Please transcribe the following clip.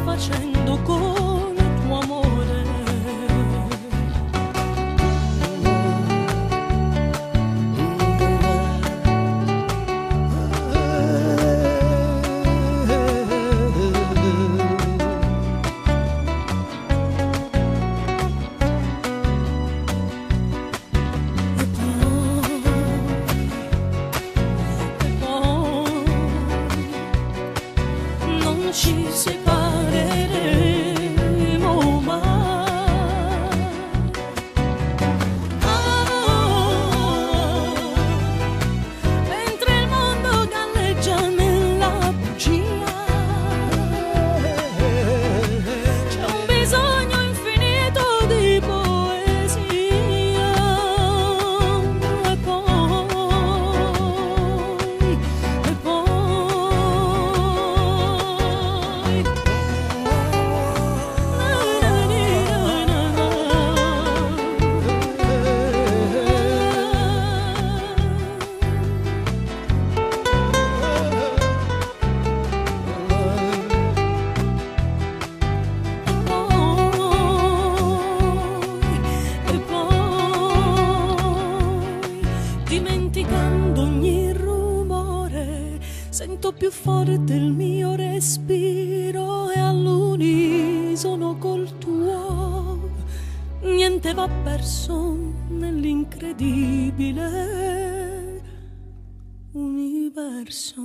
facendo con il tuo amore. Non ci separeremo mai. Mentre il mondo galleggia nella bugia, c'è un bisogno infinito di poesia. E poi dimenticando ogni rumore, sento più forte il mio respiro e all'unisono col tuo niente va perso nell'incredibile universo.